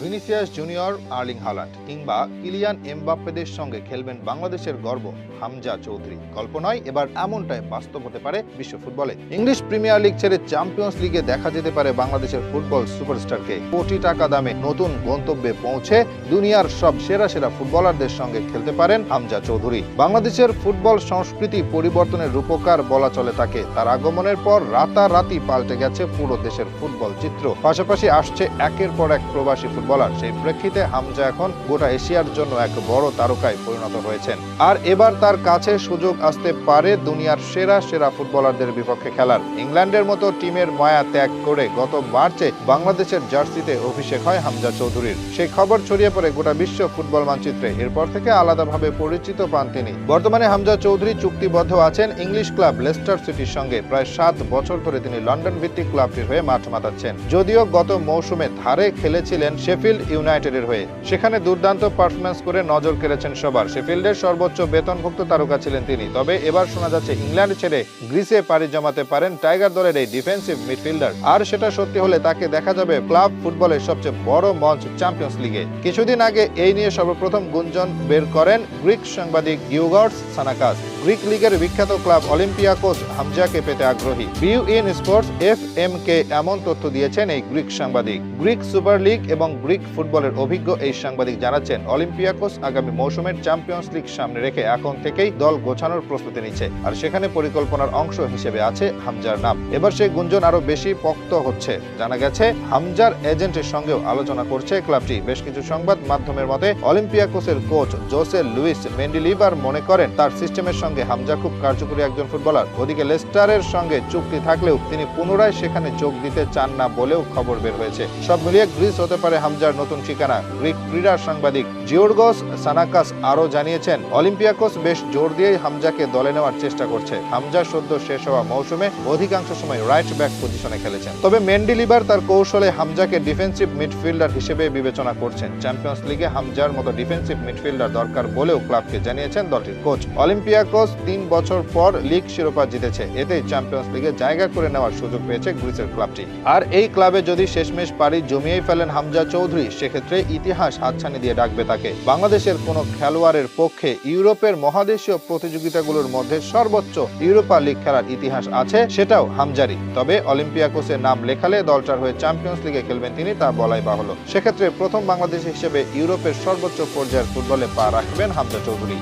Vinicius junior, Erling Haaland কিংবা Kylian এমবাপ্পেদের সঙ্গে খেলবেন বাংলাদেশের গর্ব হামজা চৌধুরী। গল্প নয়, এবার এমনটাই বাস্তব হতে পারে বিশ্ব ফুটবলে। ইংলিশ প্রিমিয়ার লিগ ছেড়ে চ্যাম্পিয়ন্স লিগে দেখা যেতে পারে বাংলাদেশের ফুটবল সুপারস্টারকে। কোটি টাকা দামে নতুন গন্তব্যে পৌঁছে দুনিয়ার সব সেরা সেরা ফুটবলারদের সঙ্গে খেলতে পারেন হামজা চৌধুরী। বাংলাদেশের ফুটবল সংস্কৃতি পরিবর্তনের রূপকার বলা চলে তাকে। তার আগমনের পর রাতারাতি পাল্টে গেছে পুরো দেশের ফুটবল চিত্র। পাশাপাশি আসছে একের পর এক প্রবাসী ফুটবলার। সেই প্রেক্ষিতে হামজা এখন গোটা এশিয়ার জন্য এক বড় তারকায় পরিণত হয়েছেন। আর এবার তার কাছে সুযোগ আসতে পারে দুনিয়ার সেরা সেরা ফুটবলারদের বিপক্ষে খেলার। ইংল্যান্ডের মতো টিমের মায়া ত্যাগ করে গত মার্চে বাংলাদেশের জার্সিতে অভিষেক হয় হামজা চৌধুরীর। সেই খবর ছড়িয়ে পড়ে গোটা বিশ্ব ফুটবল মানচিত্রে। এরপর থেকে আলাদাভাবে পরিচিত পান তিনি। বর্তমানে হামজা চৌধুরী চুক্তিবদ্ধ আছেন ইংলিশ ক্লাব লেস্টার সিটির সঙ্গে। প্রায় 7 বছর ধরে তিনি লন্ডন ভিত্তিক ক্লাবটির হয়ে মাঠ মাতাচ্ছেন। যদিও গত মৌসুমে ধারে খেলেছিলেন শেফিল্ড ইউনাইটেডের হয়ে, সেখানে দুর্দান্ত পারফরম্যান্স করে নজর কেড়েছেন সবার। শেফিল্ডের সর্বোচ্চ বেতনভুক্ত তারকা ছিলেন তিনি। তবে এবার শোনা যাচ্ছে ইংল্যান্ড ছেড়ে গ্রিসে পাড়ি জমাতে পারেন টাইগার দলের এই ডিফেন্সিভ মিডফিল্ডার। আর সেটা সত্যি হলে তাকে দেখা যাবে ক্লাব ফুটবলের সবচেয়ে বড় মঞ্চ চ্যাম্পিয়ন্স লিগে। কিছুদিন আগে এই নিয়ে সর্বপ্রথম গুঞ্জন বের করেন গ্রিক সাংবাদিক গিওর্গস সানাকাস। গ্রিক লিগের বিখ্যাত ক্লাব অলিম্পিয়াকোস হামজাকে পেতে আগ্রহী। বিইউইন স্পোর্টস FM-কে এমন তথ্য দিয়েছেন এই গ্রিক সাংবাদিক। গ্রিক সুপার লিগ এবং গ্রিক ফুটবলের অভিজ্ঞ এই সাংবাদিক জানাচ্ছেন, অলিম্পিয়াকোস আগামী মৌসুমের চ্যাম্পিয়ন্স লিগ সামনে রেখে এখন থেকেই দল গোছানোর প্রস্তুতি নিচ্ছে। আর সেখানে পরিকল্পনার অংশ হিসেবে আছে হামজার নাম। এবার সেই গুঞ্জন আরো বেশি পোক্ত হচ্ছে। জানা গেছে হামজার এজেন্টের সঙ্গেও আলোচনা করছে ক্লাবটি। বেশ কিছু সংবাদ মাধ্যমের মতে অলিম্পিয়াকোসের কোচ জোসে লুইস মেন্ডিলিভার মনে করেন তার সিস্টেমের সঙ্গে হামজা খুব কার্যকরী একজন ফুটবলার। ওদিকে লেস্টারের সঙ্গে চুক্তি থাকলেও তিনি পুনরায় সেখানে যোগ দিতে চান না বলেও খবর বের হয়েছে। সব মিলিয়ে গ্রিস হতে পারে হামজার নতুন ঠিকানা। গ্রিক ক্রীড়া সাংবাদিক জিওর্গস সানাকাস আরও জানিয়েছেন, অলিম্পিয়াকোস বেশ জোর দিয়েই হামজাকে দলে নেওয়ার চেষ্টা করছে। হামজা সদ্য শেষ হওয়া মৌসুমে অধিকাংশ সময় রাইট ব্যাক পজিশনে খেলেছেন। তবে মেন্ডিলিভার তার কৌশলে হামজাকে ডিফেন্সিভ মিডফিল্ডার হিসেবে বিবেচনা করছেন। চ্যাম্পিয়ন্স লিগে হামজার মতো ডিফেন্সিভ মিডফিল্ডার দরকার বলেও ক্লাবকে জানিয়েছেন দলটির কোচ। অলিম্পিয়াকোস 3 বছর পর লিগ শিরোপা জিতেছে। এতেই চ্যাম্পিয়ন্স লিগে জায়গা করে নেওয়ার সুযোগ পেয়েছে গ্রিসের ক্লাবটি। আর এই ক্লাবে যদি শেষমেশ পারি জমিয়েই ফেলেন হামজা চৌধুরী, সেক্ষেত্রে ইতিহাস হাতছানি দিয়ে ডাকবে তাকে। বাংলাদেশের কোনো খেলোয়াড়ের পক্ষে ইউরোপের মহাদেশীয় প্রতিযোগিতাগুলোর মধ্যে সর্বোচ্চ ইউরোপা লিগ খেলার ইতিহাস আছে, সেটাও হামজারই। তবে অলিম্পিয়াকোসের নাম লেখালে দলটার হয়ে চ্যাম্পিয়ন্স লিগে খেলবেন তিনি, তা বলাই বাহুল্য। সেক্ষেত্রে প্রথম বাংলাদেশি হিসেবে ইউরোপের সর্বোচ্চ পর্যায়ের ফুটবলে পা রাখবেন হামজা চৌধুরী।